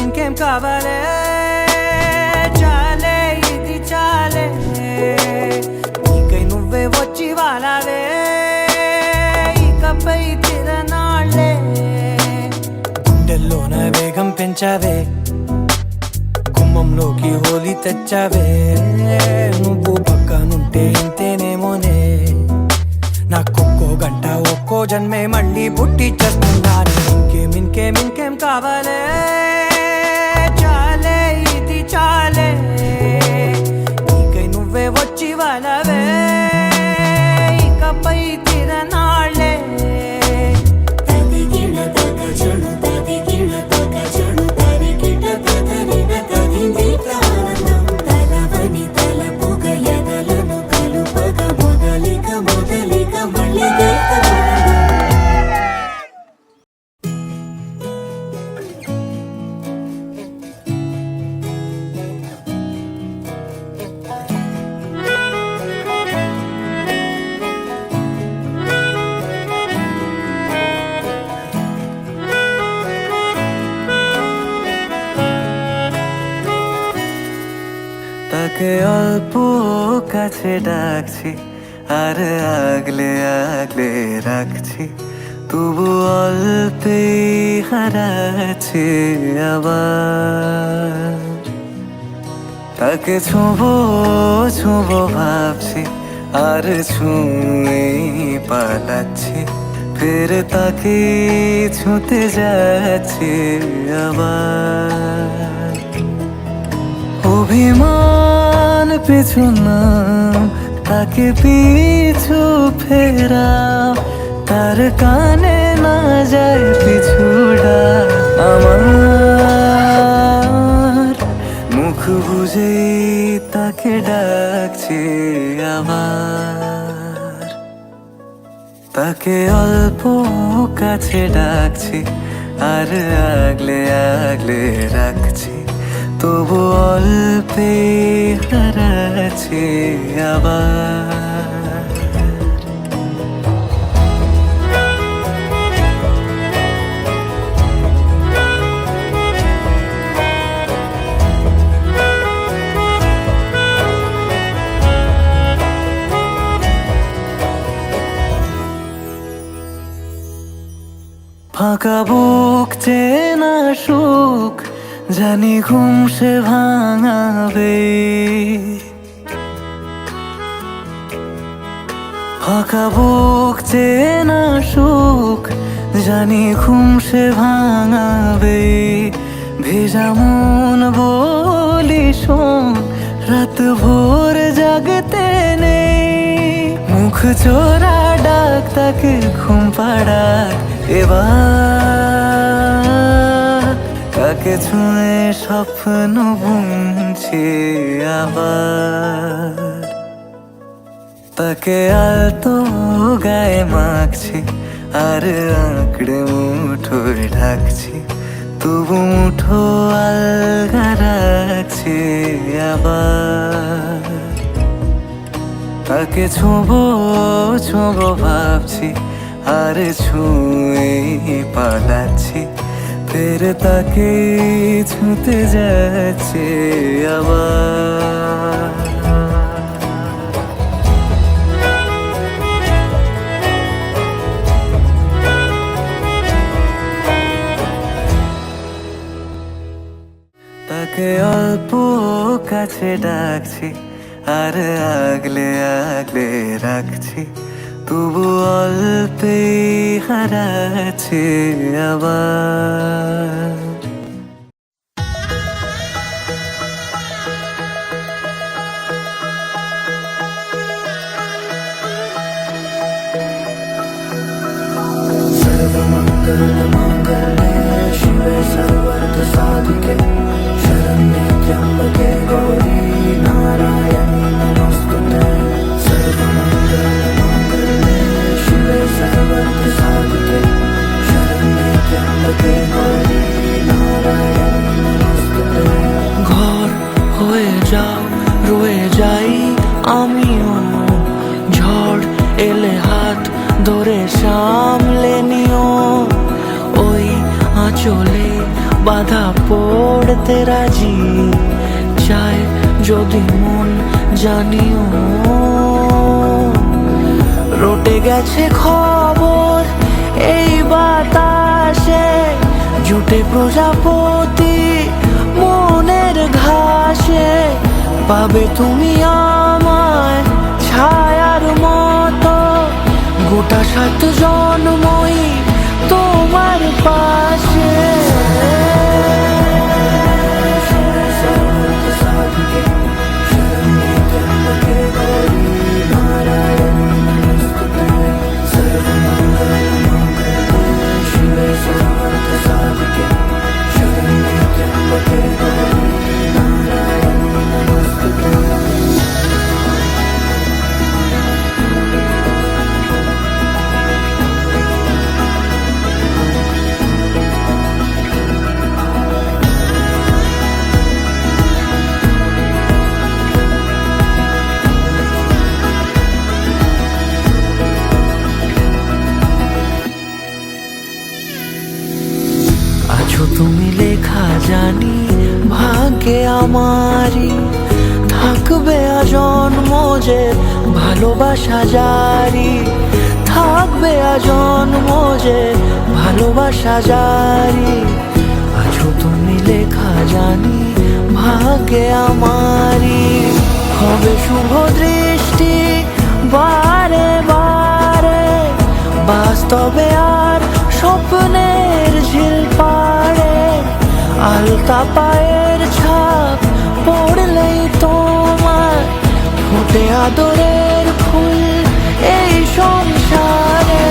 ఇంకేం కావాలే చాలే ఇది చాలే నీకై నువ్వే వచ్చి వాలావే ఇకపై తిరనాళ్ళే గుండెల్లోన వేగం పెంచావే గుమ్మంలోకి హోలీ తెచ్చావే నువ్వు పక్కనుంటే ఇంతేనేమోనే నాకొక్కో గంట ఒక్కో జన్మే మళ్ళీ పుట్టి చేస్తున్నాను ఇంకేం కావాలే చాలే ఇది చాలే నీకై నువ్వే వచ్చి వాలవే ఇకపై తిరనాళ్ళే তাকে অল্প কাছে ডাকছি আর আগলে আগলে রাখছি তবু অল্পে হারাচ্ছে আবার তাকে ছোঁবো ছোঁবো ভাবছি আর ছুঁয়ে পালাচ্ছি ফের তাকে ছুঁতে যাচ্ছে আবার অভিমান পিছু না তাকে পিছু ফেরাও তার কানে না যায় পিছুড়া আমার মুখ বুঝে তাকে ডাকছে আবার তাকে অল্প কাছে ডাকছি আর আগলে আগলে রাখছি তবু অল্পে হারাচ্ছে আবার ফাঁকা বুক চেনা সুখ জানি ঘুম সে ভাঙাবে ফাঁকা বুক চেনা সুখ জানি ঘুম সে ভাঙাবে ভেজা মন বলি শোন রাত ভোর জাগতে নেই মুখ চোরা ডাক তাকে ঘুম পাড়াক এবার তাকে ছুঁয়ে স্বপ্ন বুনছি আবার তাকে আলতো গায়ে মাখছি আর আঁকড়ে মুঠোয় ঢাকছি তবু মুঠো আলগা রাখছি আবার তাকে ছোঁবো ছোঁবো ভাবছি আর ছুঁয়ে পালাচ্ছি ফের তাকে ছুঁতে যাচ্ছে আবার তাকে অল্প কাছে ডাকছি আর আগলে আগলে রাখছি তবু অল্পে হারাচ্ছে আবার सर्वमंगल मांगल्ये शिवे सर्वार्थ साधिके शरण्ये त्र्यंबके সামলে নিও, ওই আঁচলে বাধা পড়তে রাজি, চায় যদি মন জানিও। রটে গেছে খবর এই বাতাসে, জুটে প্রজাপতি মনের ঘাসে, পাবে তুমি আমায় ছায়ার মতো, গোটা 7 জন্মই তোমার পাশে। আছো তুমি লেখা জানি ভাগ্যে আমারই, থাকবে আজন্ম যে ভালোবাসা জারি, থাকবে আজন্ম যে ভালোবাসা জারি। আছো তুমি লেখা জানি ভাগ্যে আমারই, হবে শুভ দৃষ্টি বারে বারে, বাস্তবে আর স্বপ্নের ঝিল পাড়ে, আলতা পায়ের ছাপ পড়লেই তোমার ফোটে আদরের ফুল এই সংসারে।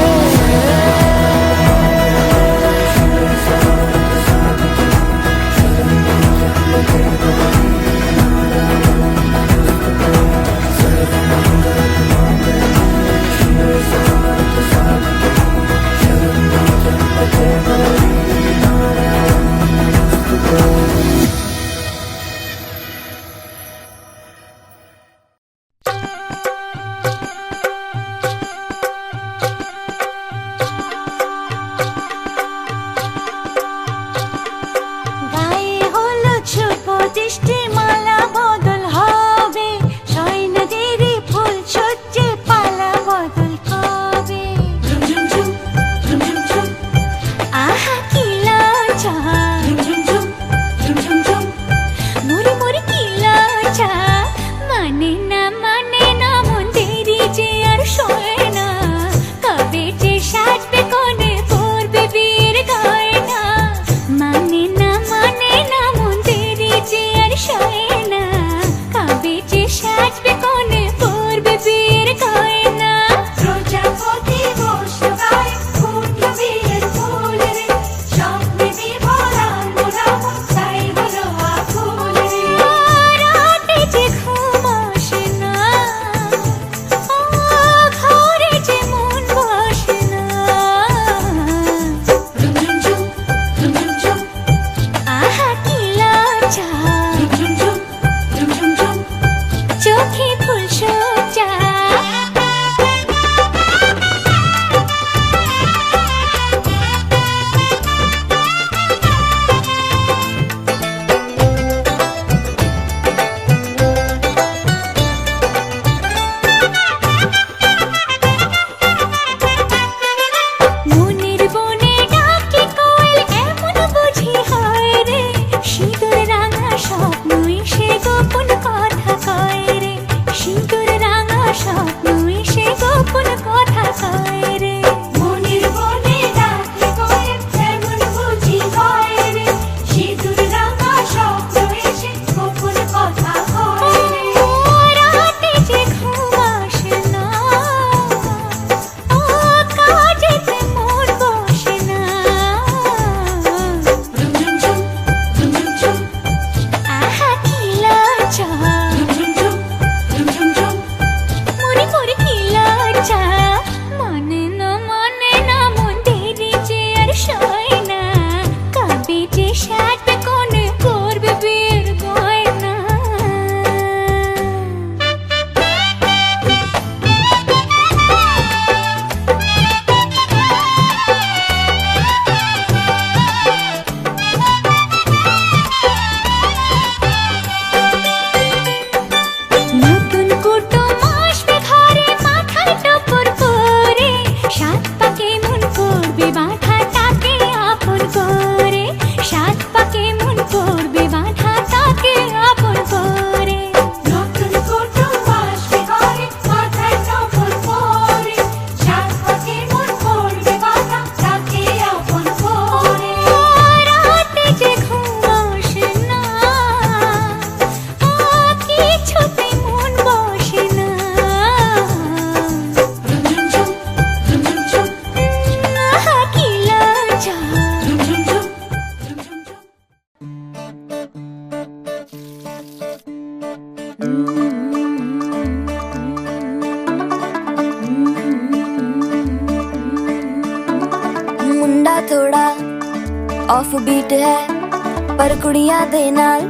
ऑफ बीट है पर कुड़ियां दे नाल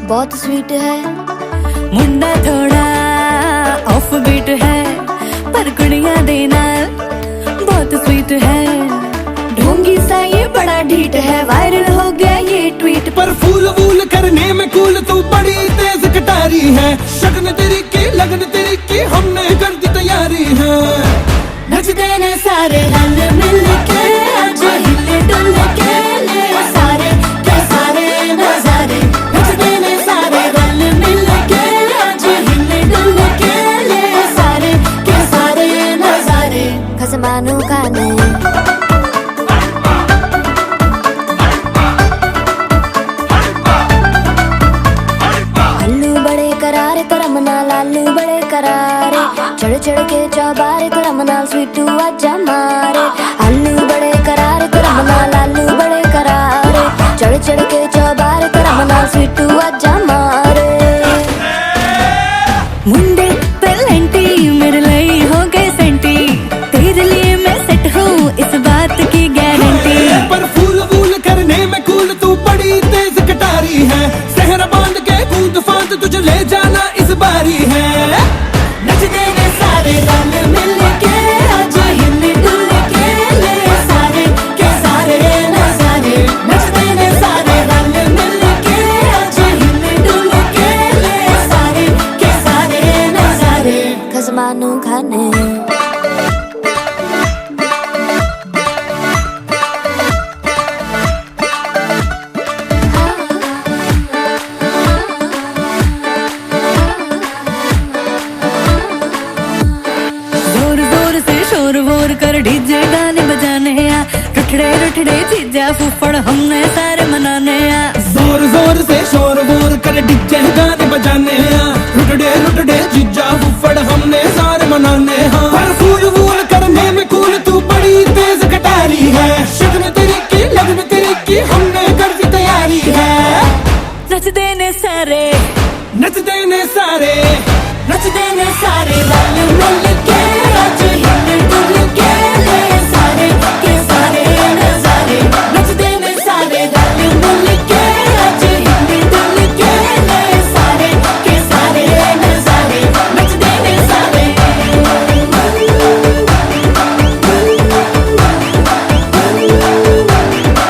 बहुत स्वीट है। मुंडा थोड़ा ऑफ बीट है पर कुड़ियां दे नाल बहुत स्वीट है। ढोंगी सा ये बड़ा ढीठ है, वायरल हो गया ये ट्वीट। पर फूल वूल करने में कूल तू बड़ी तेज कटारी है। शगन तेरी की लगन तेरी की हमने कर दी तैयारी है। नचते ने सारे रंग मिल के आज हिले डुल के ले सारे के सारे नजारे। नचते ने सारे रंग मिल के आज हिले डुल के ले सारे के सारे नजारे। खसमानू खाने हल्लू बड़े करारे तो रमना लालू बड़े करारे। चढ़ चढ़ के चौबारे तो रमना स्वीटू आजा मारे। हल्लू बड़े करारे तो रमना लालू बड़े करारे। चढ़ चढ़ के चौबारे तो रमना स्वीटू आजा मारे। मुंडे पेलेंटी मेरे लिए हो गए सेंटी, तेरे लिए मैं सेट हूँ इस बात की गारंटी। पर फूल वूल करने में कूल तू बड़ी तेज कटारी है। सहरा बांध के कूद फांद तुझे ले जाना इस बारी है। नचते ने सारे रंग मिल के आज हिले डुल के ले सारे के सारे नजारे। नचते ने सारे रंग मिल के आज हिले डुल के ले सारे के सारे नजारे। खसमानू खाने शोर वोर कर डीजे गाने बजाने आ। रुठड़े रुठड़े चीजा फुफड़ हमने सारे मनाने आ। जोर जोर से शोर वोर कर डीजे गाने बजाने हैं। रुटड़े रुटड़े जीजा फुफड़ हमने सारे मनाने हैं। पर फूल वूल करने में कूल तू बड़ी तेज कटारी है। शगन तेरी की लगन तेरी की हमने कर दी तैयारी है। नचते ने सारे नचते ने सारे नचते ने सारे रंग मिल के आज हिले डुल के ले सारे के सारे नजारे। नचते ने सारे रंग मिल के आज हिले डुल के ले सारे के सारे नजारे। नचते ने सारे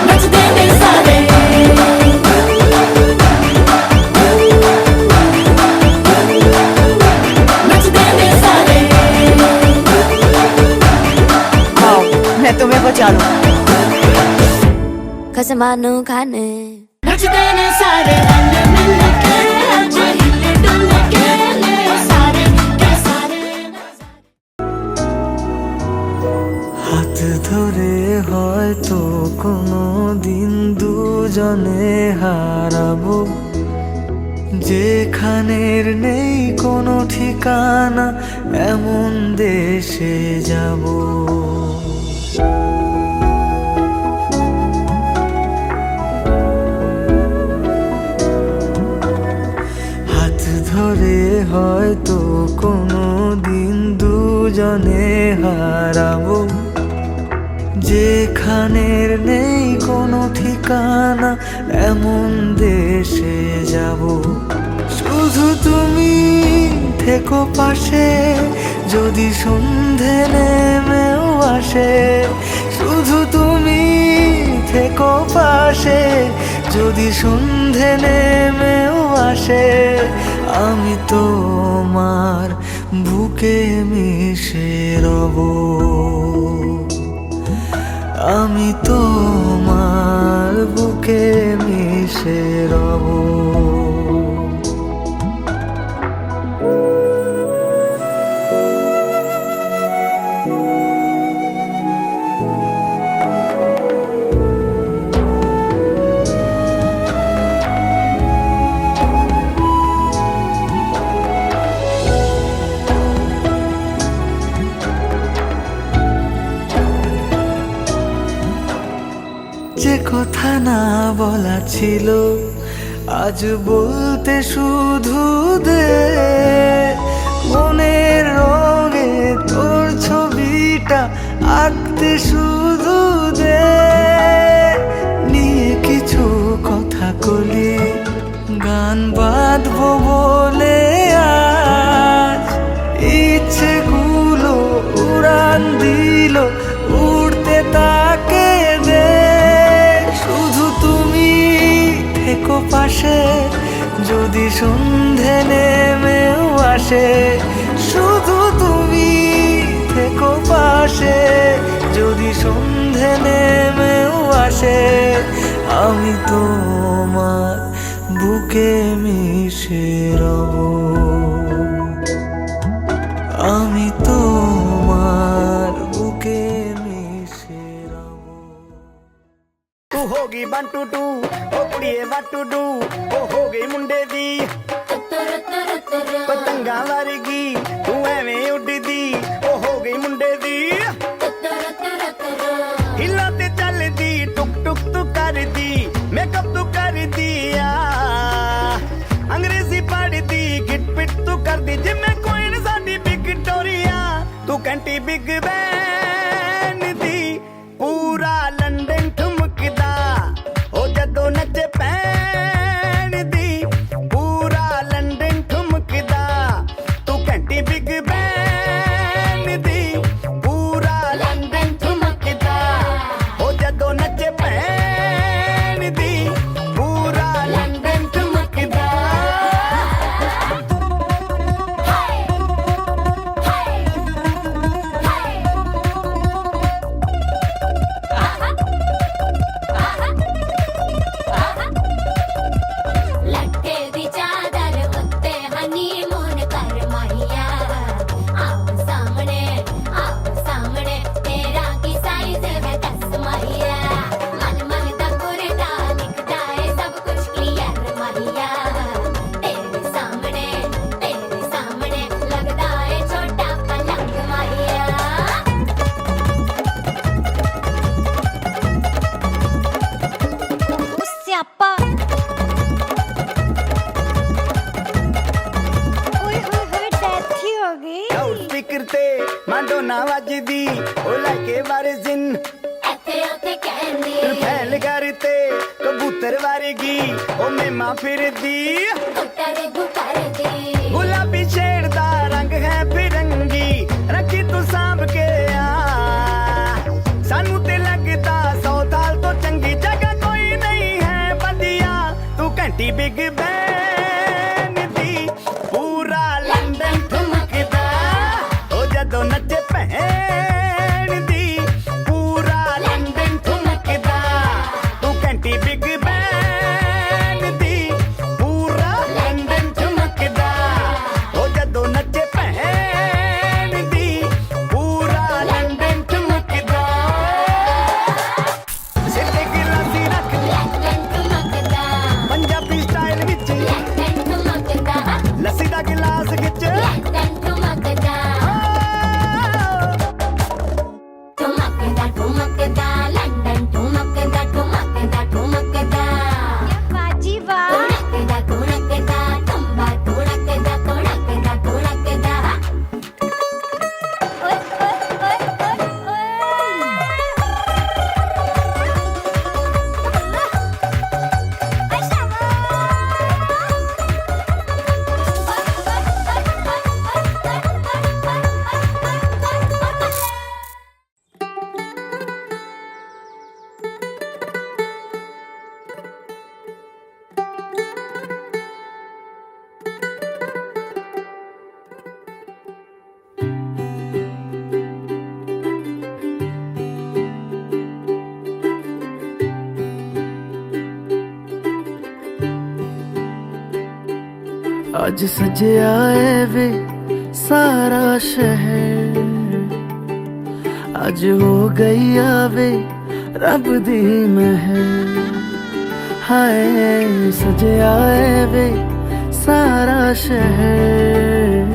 नचते ने सारे नचते ने सारे। आओ मैं तुम्हें बचा लूं। खसमानू खाने नचते ने सारे रंग मिल के आज हिले डुल के ले सारे के सारे হাত ধরে হয়তো কোনো দিন দুজনে হারাবো। যেখানের নেই কোনো ঠিকানা এমন দেশে যাব। হাত ধরে হয়তো কোনো দিন দুজনে হারাবো। যেখানের নেই কোনো ঠিকানা এমন দেশে যাব। শুধু তুমি থেকো পাশে যদি সন্ধে নেমেও আসে। শুধু তুমি থেকো পাশে যদি সন্ধে নেমেও আসে। আমি তোমার বুকে মিশে রব। আমি তোমার বুকে মিশে রব। যে কথা না বলা ছিল আজ বলতে শুধু দে। মনের রঙে তোর ছবিটা আঁকতে শুধু দে। বাঁধবো বলে আজ ইচ্ছেগুলো উড়ান দিল, উড়তে তাকে দে। শুধু তুমি থেকো পাশে যদি সন্ধে নেমেও আসে, শুধু তুমি থেকো পাশে যদি সন্ধে নেমেও আসে। আমি তোমার বুকে মিশে রব, আমি তোমার বুকে मिशे रब। तू होगी 1 2 2 ओ कुड़िए what to do ओ हो गई मुंडे दी पतंगा वर्गी तू एवें उड़दी ओ हो गई मुंडे दी हिला ते चलदी टुक टुक तू करदी मेकअप तू कर दिया अंग्रेजी पढ़दी गिट पिट तू करदी जिम्मे कोई न साडी विक्टोरिया तू कंटी बिग बैन दी पूरा लंदन ठुमकदा ओ जदों नचे पैन दी पूरा लंदन ठुमकदा तू कंटी बिग बैन दी पूरा लंदन ठुमकदा ओ जदों नचे पैन दी पूरा लंदन ठुमकदा लट्टे दी चादर उत्ते हनीमून कर माहिया आओ सामने तेरा की साइज है दस माहिया मन मन दा कुरदा दिखदा है सब कुछ क्लियर माहिया तेरे सामने लगदा है छोटा पलंग माहिया ਸਿਆਪਾ ਓਏ ਹੋਏ ਹੋਏ ਡੈਥ ਹੀ ਹੋ ਗਈ ਲਾਊਡ ਸਪੀਕਰ ਤੇ ਮਾਡੋਨਾ ਵੱਜਦੀ ਉਹ ਲੈ ਕੇ ਵਾਰਿਸਿਨ ਇੱਥੇ ਉੱਥੇ ਕਹਿੰਦੀ ਫੈਲ ਕਰਤੇ ਕਬੂਤਰ ਵਰਗੀ ਉਹ ਮੇਮਾ ਫਿਰਦੀ ਉੱਤਰ ਦੁਪਰਦੀ ਗੁਲਾਬੀ ਸ਼ੇਡ ਦਾ ਰੰਗ ਹੈ ਫਿਰੰਗੀ ਰੱਖੀ ਤੂੰ ਸਾਂਭ ਕੇ ਆ ਸਾਨੂੰ ਤੇ ਲੱਗਦਾ 100 ਸਾਲ ਤੋਂ ਚੰਗੀ ਜਗ੍ਹਾ ਕੋਈ ਨਹੀਂ ਹੈ ਵਧੀਆ ਤੂੰ ਘੰਟੀ ਬਿਗ ਬੈਨ ਦੀ ਪੂਰਾ ਲੰਡਨ ਠੁਮਕਦਾ ਉਹ ਜਦੋਂ ਨੱਚੇ ਭੈਣ ਦੀ ਪੂਰਾ ਲੰਡਨ ਠੁਮਕਦਾ ਤੂੰ ਘੰਟੀ ਬਿਗ ਬੈਨ ਦੀ ਪੂਰਾ ਲੰਡਨ ਠੁਮਕਦਾ ਉਹ ਜਦੋਂ ਨੱਚੇ ਭੈਣ ਦੀ ਪੂਰਾ ਲੰਡਨ ਠੁਮਕਦਾ ਸਿਰ ਤੇ ਗਿਲਾਸੀ ਰੱਖ ਲੰਡਨ ਠੁਮਕਦਾ ਪੰਜਾਬੀ ਸਟਾਈਲ ਵਿੱਚ ਲੰਡਨ ਠੁਮਕਦਾ ਲੱਸੀ ਦਾ ਗਿਲਾਸ ਖਿੱਚ ਲੰਡਨ ਠੁਮਕਦਾ ਠੁਮਕਦਾ ਲੰਡਨ ਠੁਮਕਦਾ ਠੁਮਕਦਾ ਬਾਜੀ ਵਾਹ ਠੁਮਕਦਾ ਤੁੰਬਾ ਠੁਮਕਦਾ ਓਏ ਓਏ ਓਏ ਓਏ ਅੱਜ ਸਜਿਆ ਏ ਵੇ ਸਾਰਾ ਸ਼ਹਿਰ, ਅੱਜ ਹੋ ਗਈ ਆਵੇ ਰੱਬ ਦੀ ਮਹਿਰ। ਹਾਏ ਸਜਿਆ ਏ ਵੇ ਸਾਰਾ ਸ਼ਹਿਰ,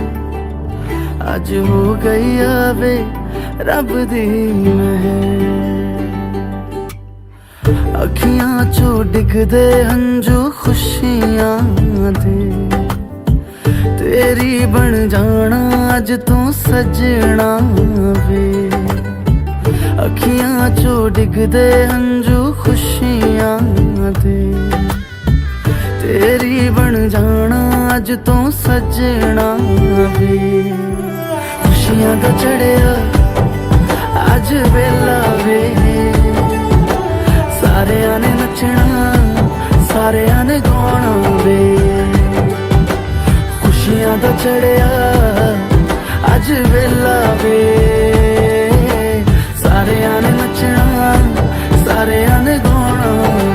ਅੱਜ ਹੋ ਗਈ ਆਵੇ ਰੱਬ ਦੀ ਮਹਿਰ। ਅੱਖੀਆਂ ਚੋਂ ਡਿੱਗਦੇ ਹੰਝੂ ਖੁਸ਼ੀਆਂ ਦੇ, ਤੇਰੀ ਬਣ ਜਾਣਾ ਅੱਜ ਤੋਂ ਸਜਣਾ ਵੇ। ਅੱਖੀਆਂ ਚੋਂ ਡਿੱਗਦੇ ਹੰਝੂ ਖੁਸ਼ੀਆਂ ਦੇ, ਤੇਰੀ ਬਣ ਜਾਣਾ ਅੱਜ ਤੋਂ ਸਜਣਾ ਵੇ ਖੁਸ਼ੀਆਂ ਦਾ ਚੜਿਆ ਅੱਜ ਵੇਲਾ ਵੇ ਸਾਰਿਆਂ ਨੇ ਨੱਚਣਾ ਸਾਰਿਆਂ ਨੇ ਗਾਉਣਾ ਵੇ ਖੁਸ਼ੀਆਂ ਦਾ ਚੜਿਆ ਅੱਜ ਵੇਲਾ ਵੇ ਸਾਰਿਆਂ ਨੇ ਨੱਚਣਾ ਸਾਰਿਆਂ ਨੇ ਗਾਉਣਾ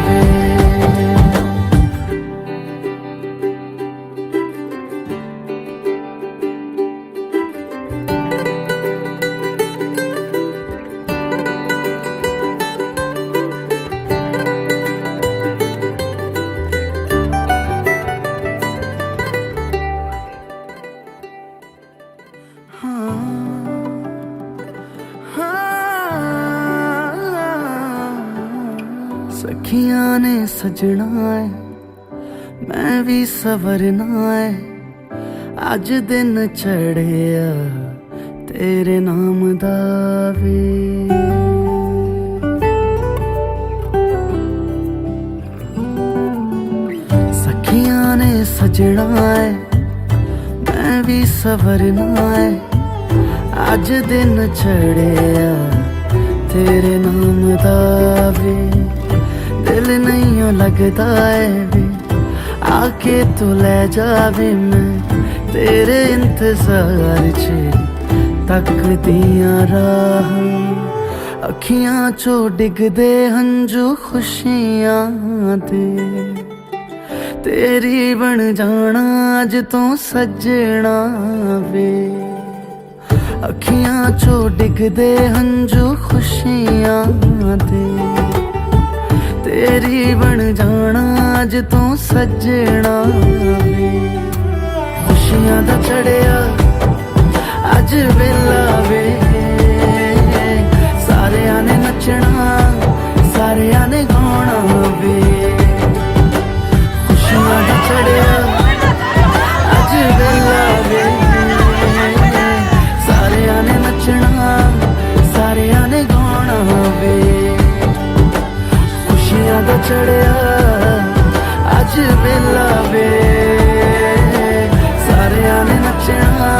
ਵੇ सखियां ने सजना है मैं भी सवरना है अज दिन चढ़िया तेरे नाम दा वे सखियां ने सजना है मैं भी सवरना है अज दिन चढ़िया तेरे नाम दा वे दिल नहीं लगता है वे आके तू ले जावे मैं तेरे इंतजार च तकदियां राह अखियां चो डिगदे हंजू खुशियां दे तेरी बन जाना अज तो सजना वे अखियां चो डिगदे हंजू खुशियां दे तेरी बन जाना अज तो सजना वे खुशियां दा चढ़िया अज वेला वे सारियां ने नचना सारियां ने गाना वे खुशियां दा चढ़िया अज वेला वे सारियां ने नचना सारियां ने गाना वे खुशियां दा चढ़िया अज वेला वे सारियां ने नचना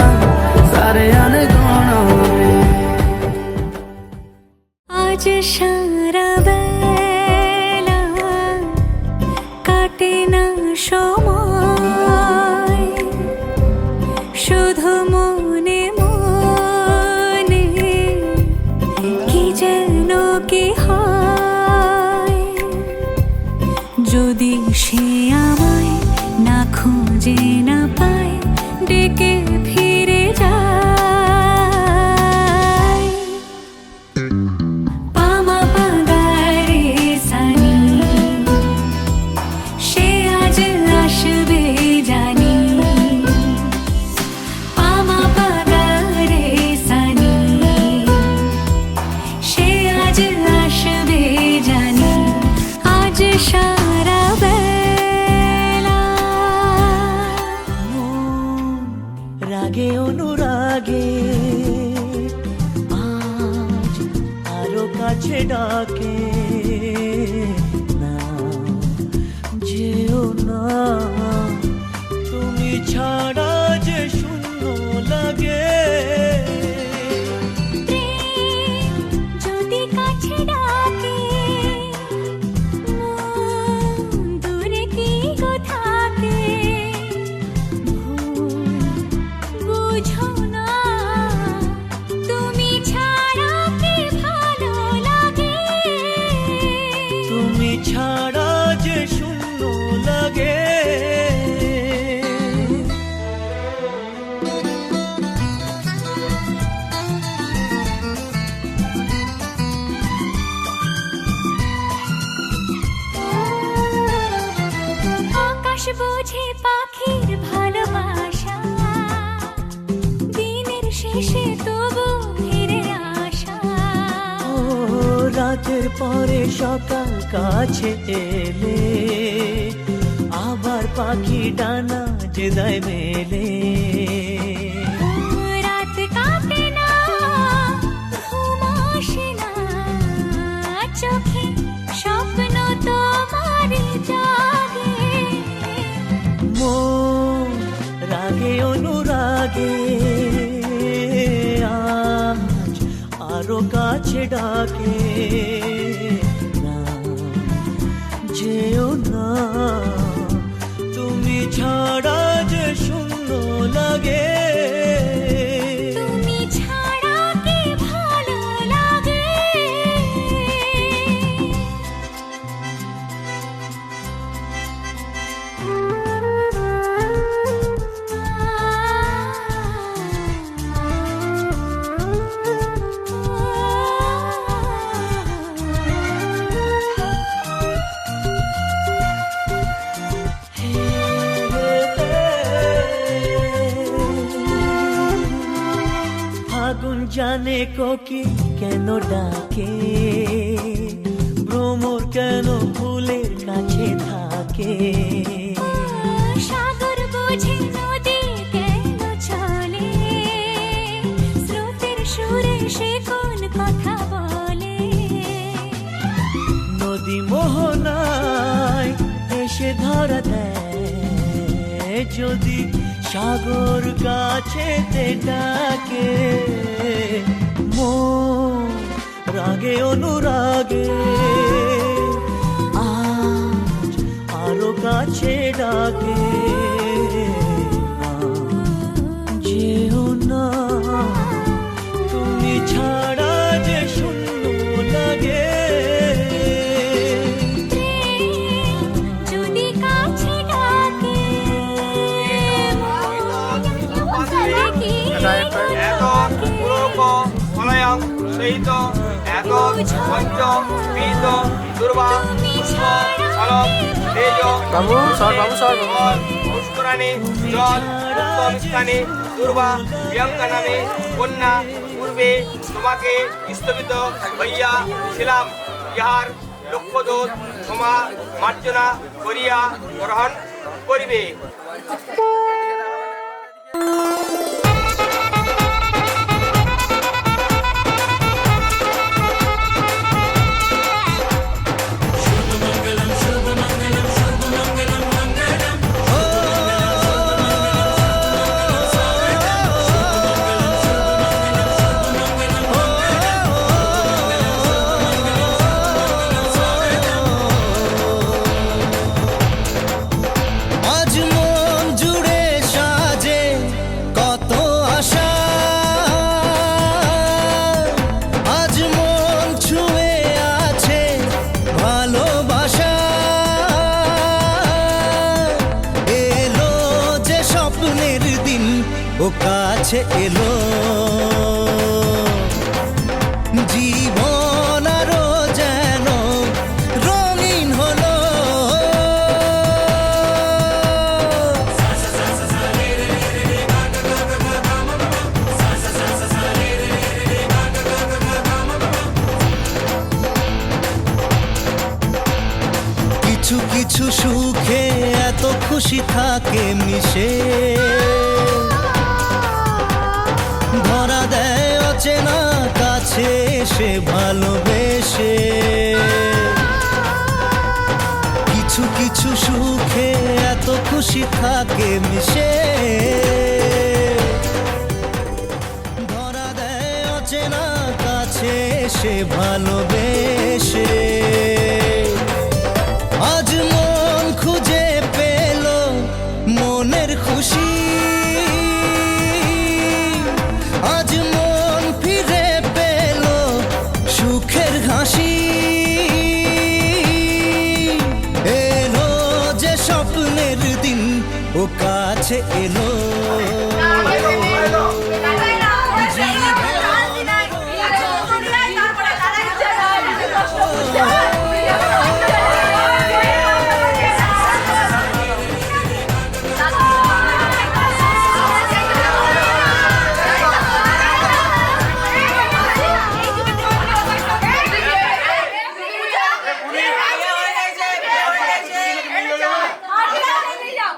सारियां ने गाना वे आज सारा बेला काटे ना সময় শুধু মনে মনে কি যেন কি হয় যদি সে আমায় না খুঁজে না পায় ডেকে ফিরে যায় পামা পাগারে সানি সে আজ আসবে জানি পামা পাগারে সানি সে আজ আসবে জানি আজ সারা বেলা রাগে অনুরাগে আজ আরো কাছে ডাকে না যেও না তুমি ছাড়া যে শূন্য লাগে প্রেম যদি কাছে ডাকে মন দূরে কি গো থাকে ভুল বুঝো না তুমি ছাড়া কি ভালো লাগে তুমি ছাড়া যে শূন্য লাগে আকাশ বোঝে পাখির ভালোবাসা দিনের শেষে তবু ফিরে আসা ও রাতের পরে সকাল কাছে এলে আবার পাখি ডানা যে দেয় মেলে রাত কাটে না ঘুম আসে না চোখে স্বপ্ন তোমার জাগে মন লাগে আজ আরো কাছে ডাকে না যেও না তুমি ছাড়া যে শূন্য লাগে তুমি ছাড়া কি ভালো লাগে ফাগুন জানে কোকি কেন ডাকে ভ্রমর কেন ফুলের কাছে থাকে সাগর বোঝে নদী কেন চলে স্রোতের সুরে সে কোন কথা বলে নদী মোহনায় এসে ধরা দেয় যদি সাগর কাছে ডাকে মন রাগে অনুরাগে আজ আরো কাছে ডাকে যেও না তুমি ছাড়া যে শূন্য লাগে যদি কাছে ডাকে মলয়ং সহিত এত পঞ্চ পীত দুর্বা ফলম তেজ বাবু সর বাবু সর পুষ্করাণী জল উত্তম স্থানে দুর্বা প্রিয়ঙ্কা নামে কন্যা পূর্বে তোমাকে স্থপিত হইয়া ছিলাম ইহার লক্ষ্যদোষ ক্ষমা মার্জনা করিয়া গ্রহণ করিবে আজ মন জুড়ে সাজে কত আশা আজ মন ছুঁয়ে আছে ভালোবাসা এলো যে স্বপ্নের দিন ও কাছে এলো জীবন আরো যেন রঙিন হলো কিছু কিছু সুখে এত খুশি থাকে মিশে ধরা দেয় অচেনা কাছে সে ভালোবেসে কিছু কিছু সুখে এত খুশি থাকে মিশে ধরা দেয় অচেনা কাছে সে ভালোবেসে আজ মন খুঁজে পেল মনের খুশি আজ মন ফিরে পেল সুখের হাসি এলো যে স্বপ্নের দিন ও কাছে এলো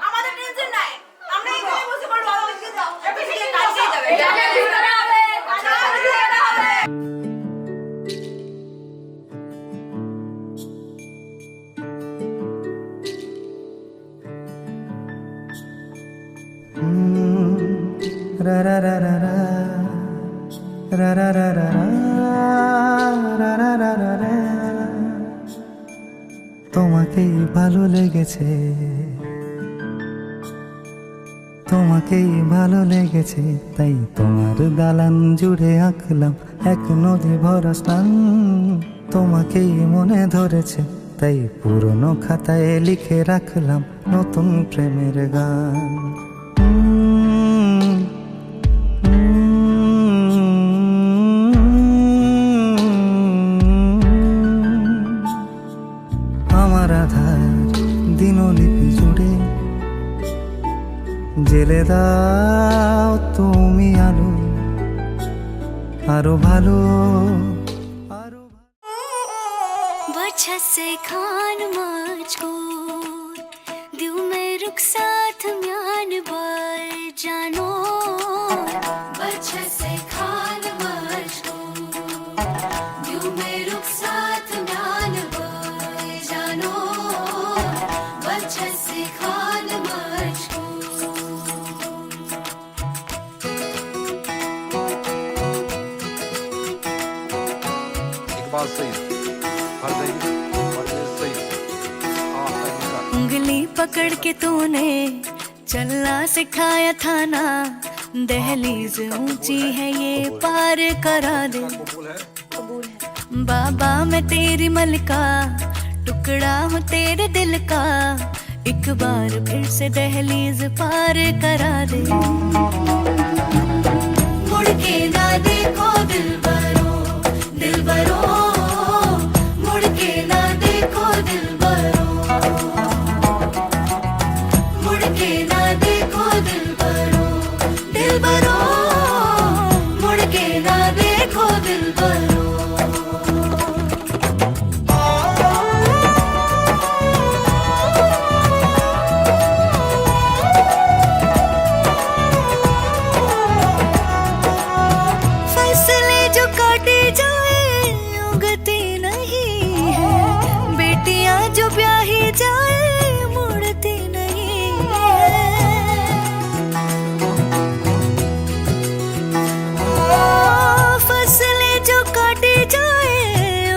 আমাদের টেনশন নাই আমরা তোমাকেই ভালো লেগেছে, তোমাকেই ভালো লেগেছে, তাই তোমার দালান জুড়ে আঁকলাম এক নদী ভরা স্নান। তোমাকেই মনে ধরেছে, তাই পুরনো খাতায় লিখে রাখলাম নতুন প্রেমের গান। আমার আধার দিনলিপি জুড়ে জেলে দাও তুমি আলো, আরো ভালো। वजह से खान मुझको दिल में रुख साथ म्यान बार जानो वजह से खान मुझको दिल में रुख साथ म्यान बार जानो वजह से खान मुझको इकबाल सईद, फरज़ सईद, उंगली पकड़ के तूने चलना सिखाया था ना, दहलीज ऊंची है ये पार करा दे। बाबा मैं तेरी मलका, टुकड़ा हूँ तेरे दिल का, एक बार फिर से दहलीज पार करा दे। मुड़ के ना देखो दिलबरो, दिलबरो मुड़ के ना देखो दिलबरो, मुड़ के ना देखो दिलबरो, दिलबरो मुड़ के ना देखो दिलबरो। फैसले जो काटे जाए उगती नहीं है, बेटियां जो ब्याही जाए मुड़ती नहीं है। फसलें जो काटे जाए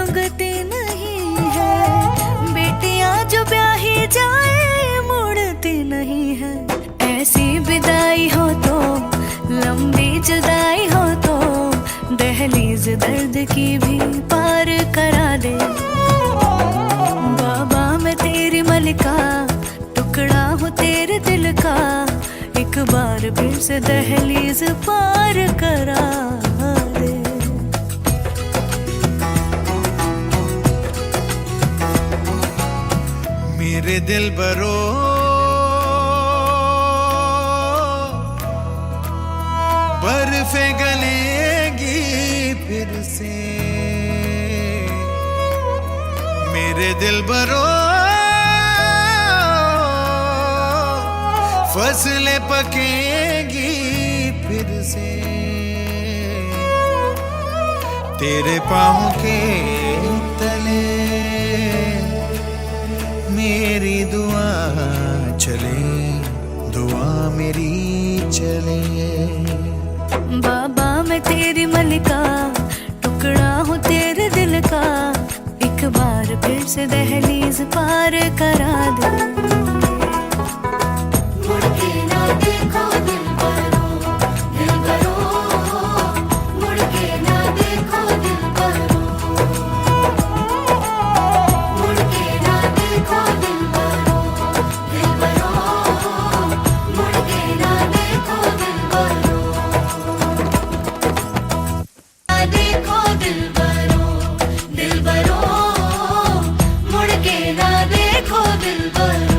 उगती नहीं है, बेटियां जो ब्याही जाए मुड़ती नहीं है। ऐसी विदाई हो तो लंबी जुदाई हो तो दहलीज दर्द की भी पार करा दे। बाबा मैं तेरी मलिका, टुकड़ा हूँ तेरे दिल का, एक बार फिर से दहलीज पार करा दे। मेरे दिल बरो बर्फे गलेगी फिर से, मेरे दिल बरो फसलें पकेगी फिर से, तेरे पाँव के तले मेरी दुआ चले, दुआ मेरी चले। बाबा मैं तेरी मलिका, टुकड़ा हूँ तेरे दिल का, एक बार फिर से दहलीज पार करा दे। मुड़ के ना देखो दिलबरो, दिलबरो मुड़ के ना देखो दिलबरो, मुड़ के ना देखो दिलबरो, दिलबरो मुड़ के ना देखो दिलबरो, देखो दिलबरो, दिलबरो मुड़ के ना देखो दिलबरो।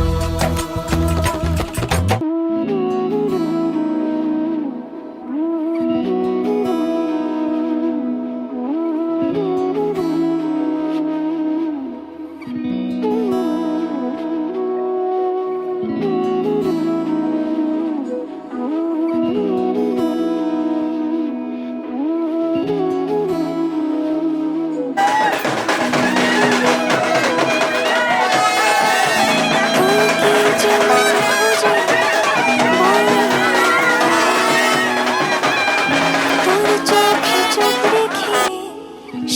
चुप देखिए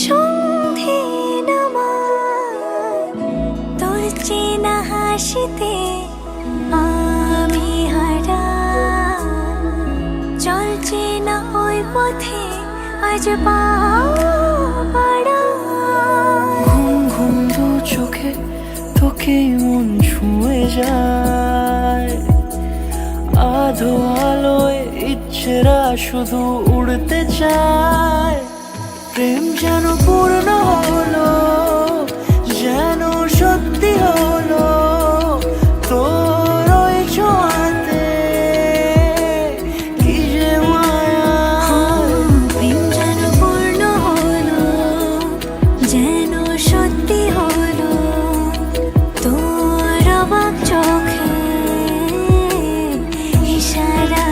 সন্ধি নামার তোর চেনা হাসিতে আমি হারা চলছে না ওই পথে আজ পাড়া ঘুম ঘুম দু চোখে তোকে মন ছুঁয়ে যায় আধো আলোয় ইচ্ছেরা শুধু উড়তে চায় প্রেম যেন পূর্ণ হলো যেন সত্যি হলো তোর ওই ছোঁয়াতে কি যে মায়া প্রেম যেন পূর্ণ হলো যেন সত্যি হলো তোর অবাক চোখে ইশারা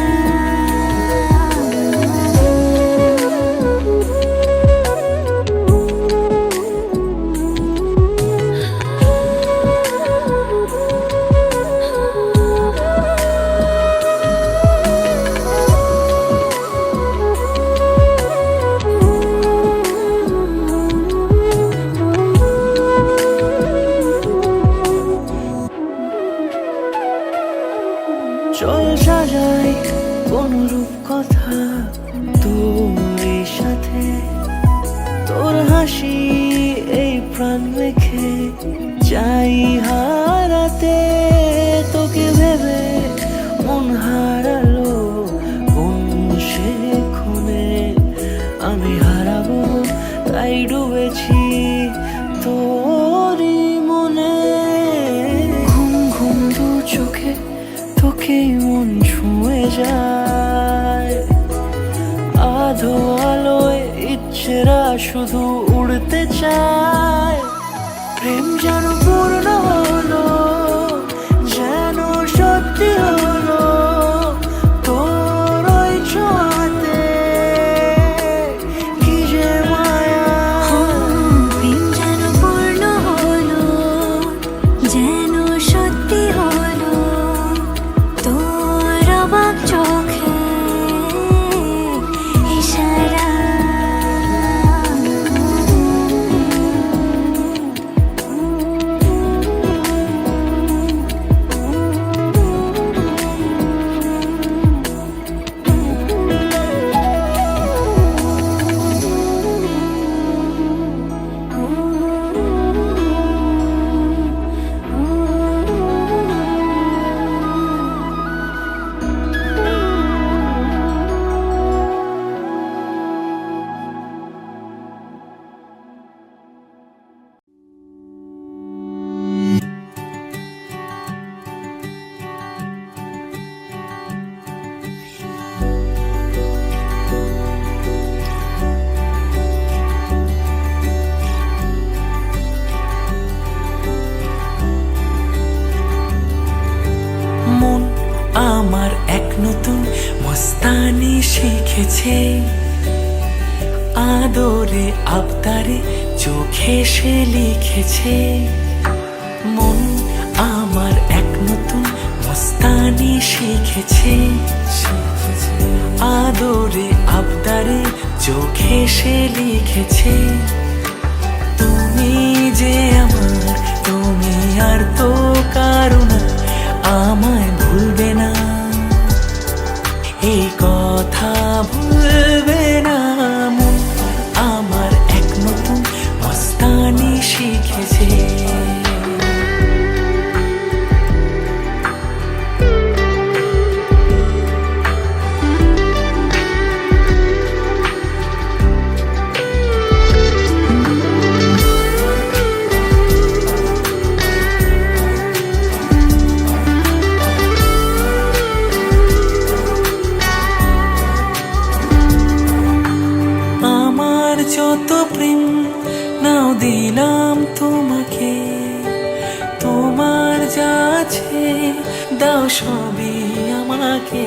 চল সাজাই কোন রূপ কথা তোর সাথে তোর হাসি এই প্রাণ রেখে চাই হারাতে তোকে ভেবে মন হারালো কোন সে খুনে আমি হারাবো তাই ডুবেছি তোরই মনে ঘুম ঘুম দু চোখে তোকে মন ছুঁয়ে যায় আধো আলোয় ইচ্ছেরা শুধু উড়তে চায় প্রেম যেন পূর্ণ হলো যেন সত্যি হলো তোর ওই ছোঁয়াতে কি যে মায়া প্রেম যেন পূর্ণ হলো যেন সত্যি হলো তোর অবাক চোখে ইশারা মন আমার এক নতুন মস্তানি শিখেছে আদরে আবদারে চোখে সে লিখেছে মন আমার এক নতুন মস্তানি শিখেছে আদরে আবদারে চোখে সে লিখেছে তুমি যে আমার তুমি আর তো কারণ আমায় ভুলবে না এই কথা ভুলবে না মন আমার এক নতুন মস্তানি শিখেছে যত প্রেম নাও দিলাম তোমাকে তোমার যা আছে দাও সবই আমাকে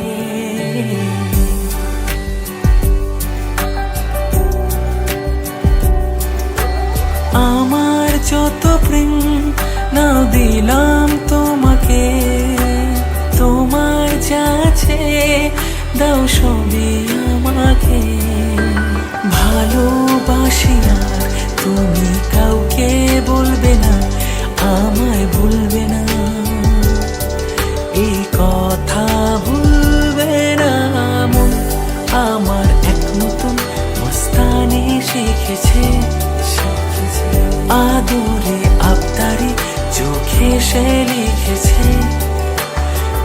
আমার যত প্রেম নাও দিলাম তোমাকে তোমার যা আছে দাও সবই আমাকে ভালোবাসি আর আদরে আবদারে চোখে সে লিখেছে,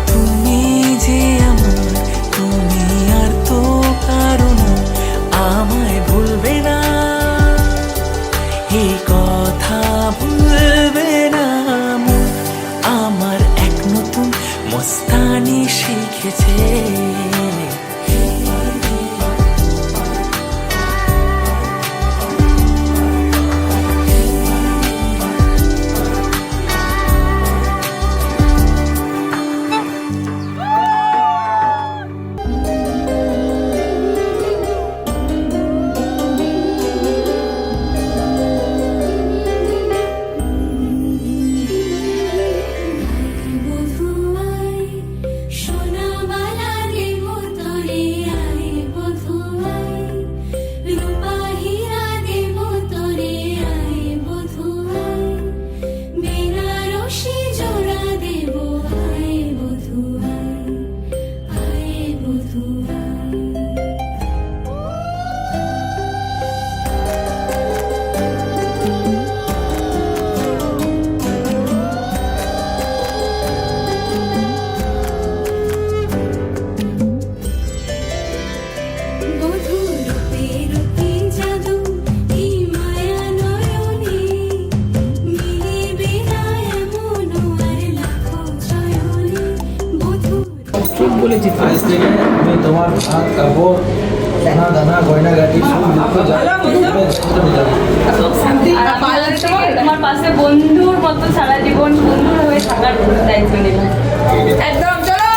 তুমি যে আমার, তুমি আর তো কারো না, আমায় ভুলবে না, এই কথা ভুলবে না। মন আমার এক নতুন মস্তানি শিখেছে। আমি তোমার ভাত কাপড় সোনা দানা গয়না গাটি সব দুঃখ তোমার পাশে বন্ধুর মতো সারা জীবন বন্ধুর হয়ে থাকার দায়িত্ব নেব। একদম চলো।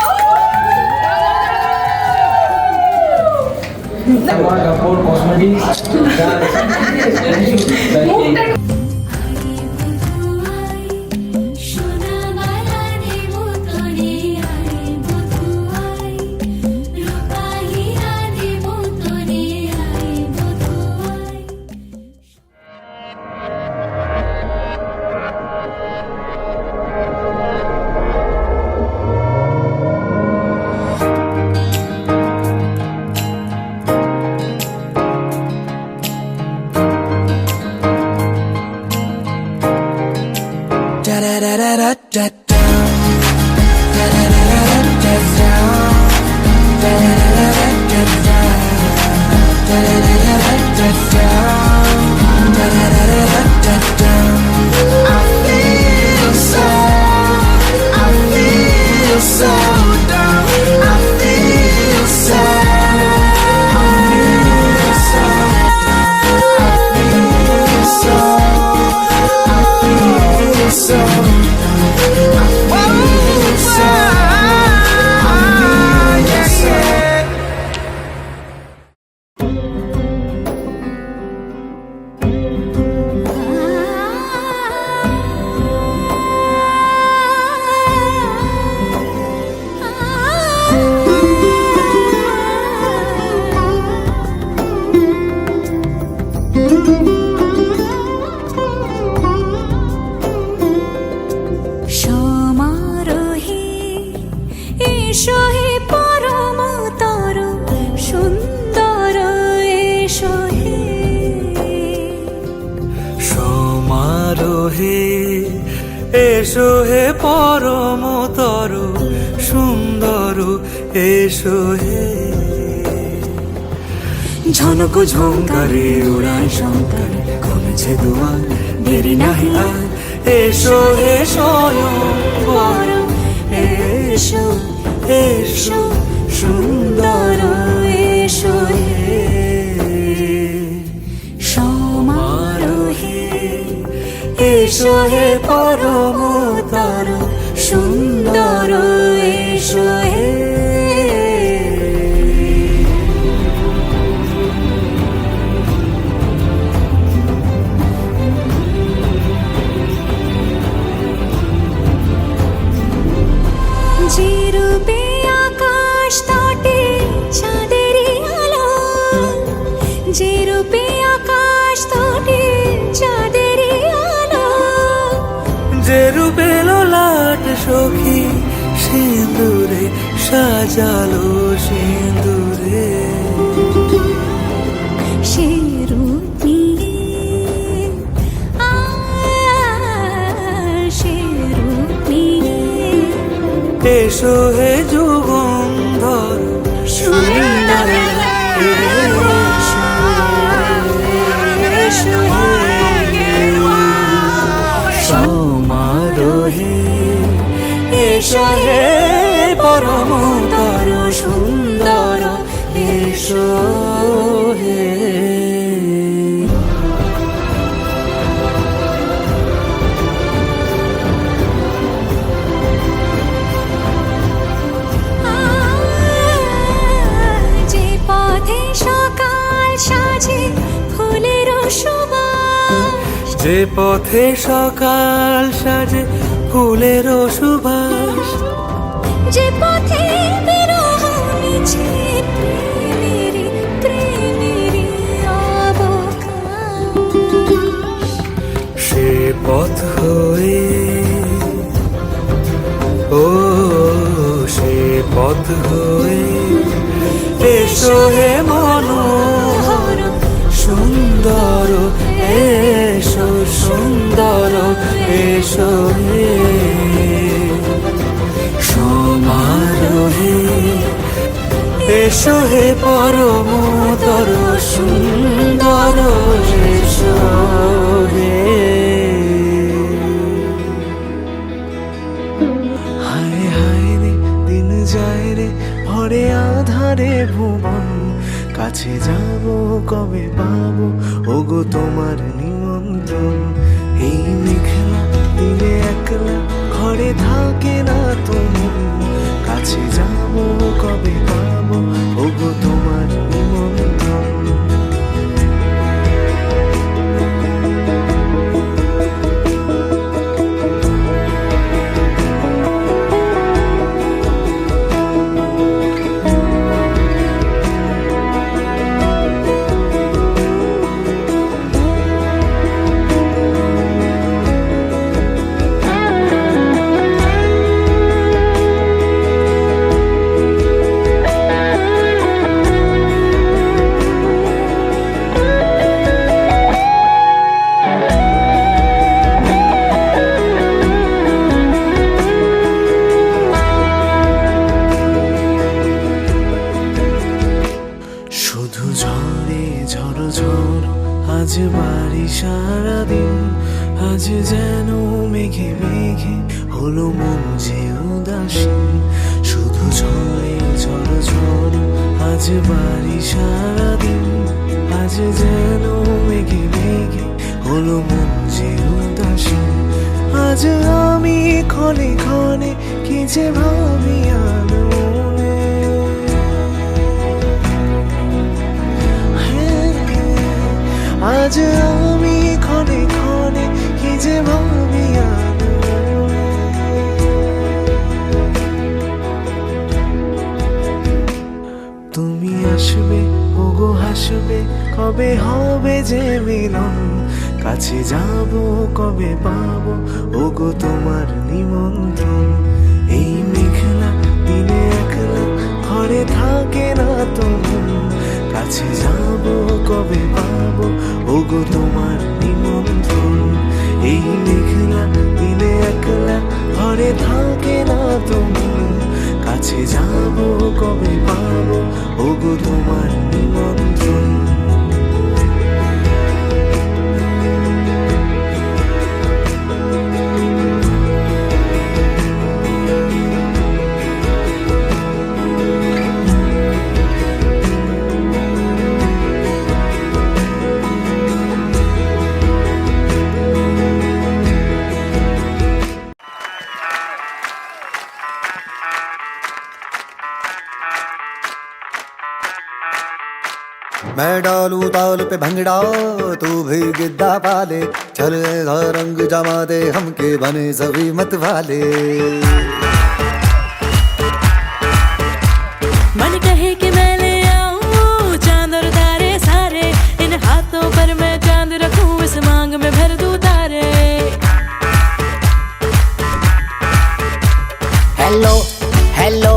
তোমার কাপড় কসমেটিক্স এসো হে পরমতর সুন্দর, এসো হে ঝনক ঝঙ্কারে উড়ায় শঙ্কর, কমেছে দুয়ার দেরি নাহি আর, এসো হে স্বয়ংবর, এসো এসো সুন্দর, এসো হে সমারোহে, এসো হে পরমতর সুন্দর, এসো হে যেরূপে আকাশ তটে চাঁদেরই আলো, যেরূপে আকাশ তটে চাঁদেরই আলো, যেরূপে ললাট সখী সিঁদুরে সাজালো সিঁদুরে, সেরূপ নিয়ে এসো হে যুগন্ধর সুন্দর সমারোহে এসো হে পরমতর সুন্দর এসো হে। যে পথে সকাল সাজে ফুলের সুবাস, যে পথে সকাল সাজে ফুলের সুবাস, যে পথে বিরহ মিছে প্রেমেরই প্রেমেরই অবকাশ, সে পথ হয়ে ও সে পথ হয়ে এসো হে মনোহর সুন্দর এসো সুন্দর এসো হে সমারোহে এসো হে পরমতর সুন্দর এসো হে। হায় হায় রে দিন যায় রে ভরে আধারে ভুবন, কাছে যাব কবে পাবো ওগো তোমার নিমন্ত্রণ। এই মেঘলা দিনে একলা ঘরে থাকে না তুমি, কাছে যাব কবে পাবো ওগো তোমার নিমন্ত্রণ। শুধু ঝরে ঝড়ো ঝড়ো আজ বাড়ি সারাদিন, আজ যেন মেঘে মেঘে হলো মন যে উদাসীন। শুধু ঝরে ঝড়ো ঝড়ো আজ বাড়ি সারাদিন, আজ যেন মেঘে মেঘে হলো মন যে উদাসীন। আজ আমি ক্ষণে ক্ষণে কি যে ভাবি আর মনে, আজ আমি ক্ষণে ক্ষণে কি যে ভাবি আর মনে। তুমি আসবে ওগো হাসবে কবে হবে যে মিলন, কাছে যাব কবে পাবো ওগো তোমার নিমন্ত্রণ। এই মেঘলা দিনে একলা ঘরে থাকে না তুমি, কাছে যাব কবে পাবো ওগো তোমার নিমন্ত্রণ। এই মেঘলা দিনে একলা ঘরে থাকে না তুমি, কাছে যাব কবে পাবো ওগো তোমার নিমন্ত্রণ। मैं डालूं ताल पे भंगड़ा तू भी गिद्दा पाले, चल रंग जमा दे हमके बने सभी मत वाले। मन कहे कि मैं ले आऊं चांद और तारे सारे, इन हाथों पर मैं चांद रखूं इस मांग में भर दूं तारे। हेलो हेलो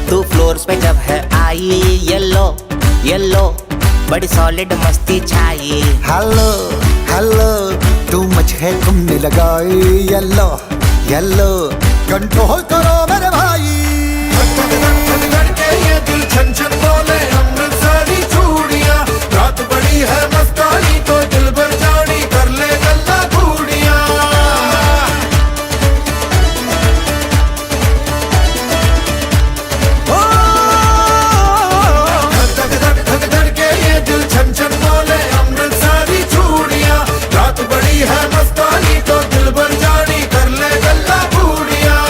तू फ्लोर्स पे जब है आई, येलो येलो बड़ी सॉलिड मस्ती छाई। हेलो हेलो तू मच है तुमने लगाई, येलो येलो कंट्रोल करो मेरे भाई। है मस्तानी तो दिल भर जानी कर ले गल्ला घूड़ियां धक धक के ये दिल छन छन बोले अमृत सारी चूड़ियां रात बड़ी है मस्तानी तो दिल भर जानी कर ले गल्ला घूड़ियां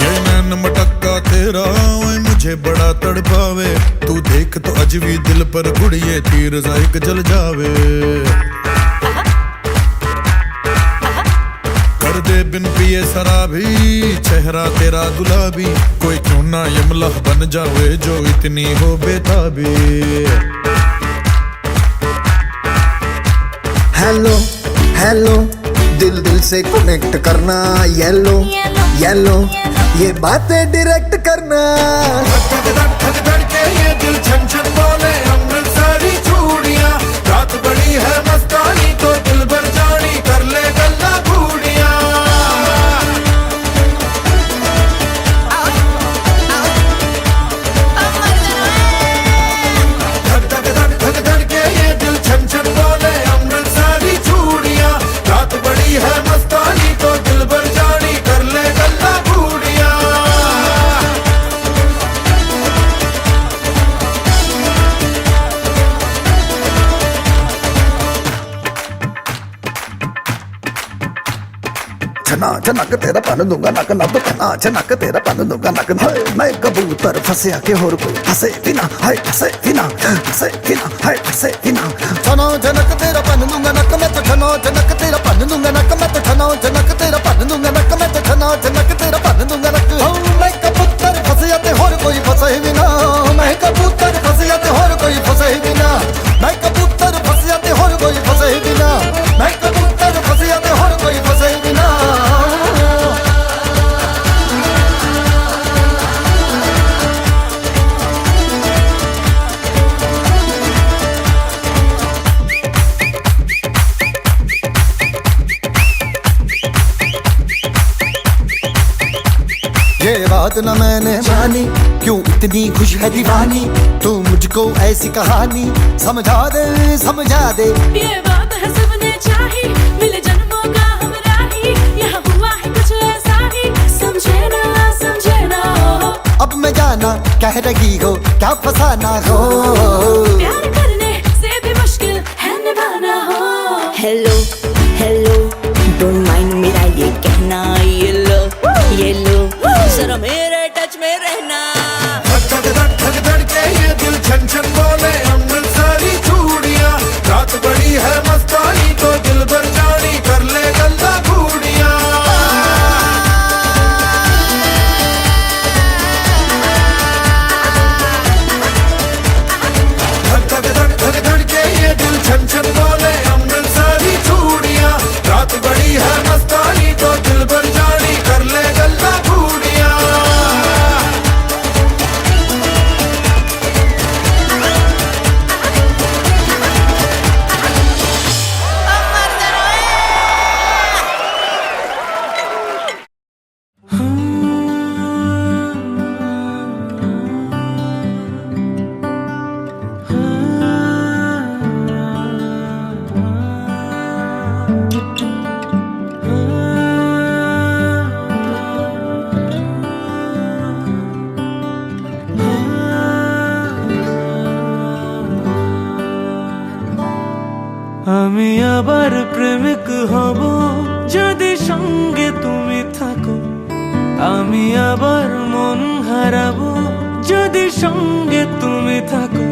ये नैन मटक्का तेरा ओए मुझे बड़ा तड़पावे तू देख तो अजवी दिल पर गुड़िए तीर जायक जल जावे कर दे बिन पिए शराबी चेहरा तेरा गुलाबी कोई क्यों ना यमला बन जावे जो इतनी हो बेताबी हेलो हेलो दिल दिल से कनेक्ट करना येलो येलो ये बातें डायरेक्ट करना धक धक के ये दिल छन छन बोले अमृत सारी चूड़ियां रात बड़ी है मस्तानी तो दिल भर जानी कर ले गल्ला घूड़ियां धक धक के ये दिल छन छन बोले अमृत सारी चूड़ियां रात बड़ी है मस्तानी तो दिल भर जानी कर ले गल्ला घूड़ियां छना छनक तेरा पन दूंगा नक नब छना छनक तेरा पन दूंगा नक हाय मैं कबूतर फंसे आके और कोई फंसे बिना हाय फंसे बिना हाय फंसे बिना छनो छनक तेरा पन दूंगा नक मैं तो छनो छनक तेरा पन दूंगा नक मैं तो छनो छनक तेरा पन दूंगा नक मैं तो छनो छनक तेरा पन दूंगा नक मैं कबूतर फंसे आते और कोई फंसे बिना मैं कबूतर फंसे आते और कोई फंसे बिना मैं कबूतर फंसे आते और कोई फंसे बिना मैं कबूतर फंसे आते और कोई फंसे बिना ये बात न मैंने मानी क्यों इतनी खुश है दीवानी तू मुझको ऐसी कहानी समझा दे ये बात है सबने चाही मिले जन्मों का हमरा ही यहाँ हुआ है कुछ ऐसा ही समझे ना अब मैं जाना कह रही हो क्या फसाना हो प्यार करने से भी मुश्किल है निभाना हो हेलो हेलो डोंट माइंड मेरा ये कहना ये लो जरा मेरे टच में रहना धक धक के ये दिल छन छन बोले अमृत सारी चूड़ियां रात बड़ी है मस्तानी तो दिल भर जानी कर ले गल्ला घूड़ियां धक के ये दिल छन छन बोले अमृत सारी चूड़ियां रात बड़ी है मस्तानी तो दिल भर जानी कर ले गल्ला घूड़ियां আমি আবার প্রেমিক হব যদি সঙ্গে তুমি থাকো আমি আবার মন হারাবো যদি সঙ্গে তুমি থাকো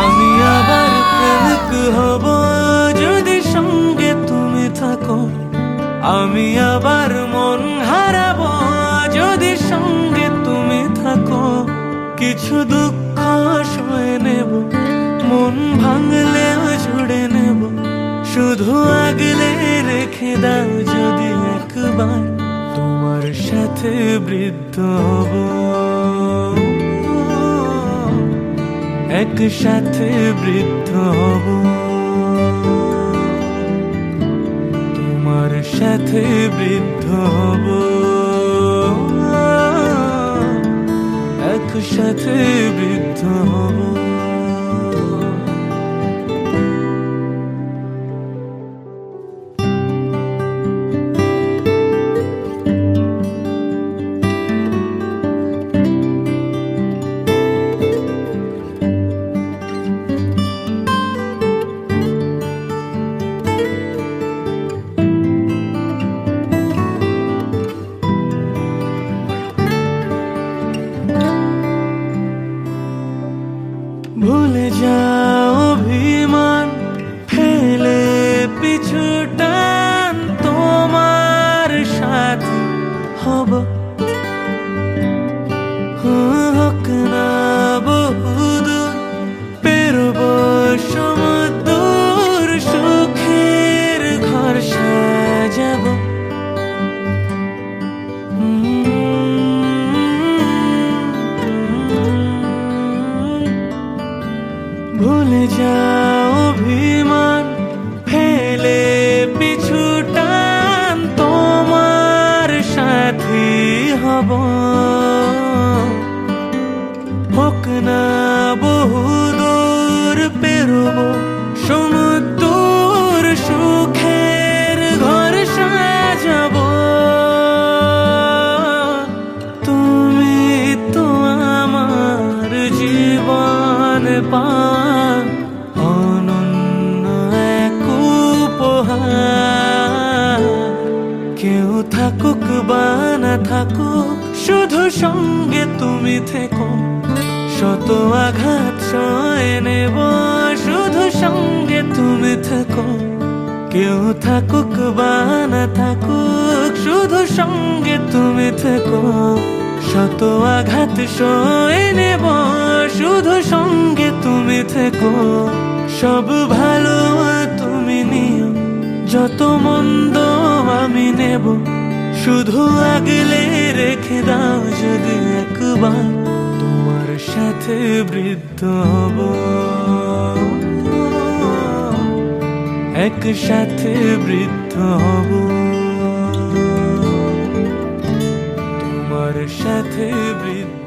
আমি আবার প্রেমিক হব যদি সঙ্গে তুমি থাকো আমি আবার মন হারাবো যদি সঙ্গে তুমি থাকো কিছু দুঃখ সয়ে নেব মন ভাঙলেও জুড়ে নেব শুধু আগলে রেখে দাও যদি একবার তোমার সাথে বৃদ্ধ হব একসাথে বৃদ্ধ হব তোমার সাথে বৃদ্ধ হব একসাথে বৃদ্ধ হব। ভুলে যাও অভিমান, ফেলে পিছু টান, তোমার সাথে হব। হোক না বহুদূর, পেরোব সমুদ্র, সুখের ঘর সাজাব। ভুলে যাও অভিমান, ফেলে পিছু টান, তোমার সাথী হব। হোক না বহুদূর, পেরোব সমুদ্র, সুখের ঘর সাজাব। তুমি তো আমার জীবন পান, অনন্য এক উপহার। কেউ থাকুক বা না থাকুক, শুধু সঙ্গে তুমি থেকো। শত আঘাত সয়ে নেব, শুধু সঙ্গে তুমি থেকো। কেউ থাকুক বা না থাকুক, শুধু সঙ্গে তুমি থেকো। শত আঘাত সয়ে নেব, শুধু সঙ্গে তুমি থেকো। সব ভালো তুমি নিও, যত মন্দ আমি নেব। শুধু আগলে রেখে দাও যদি একবার, তোমার সাথে বৃদ্ধ হব। একসাথে বৃদ্ধ হব, তোমার সাথে বৃদ্ধ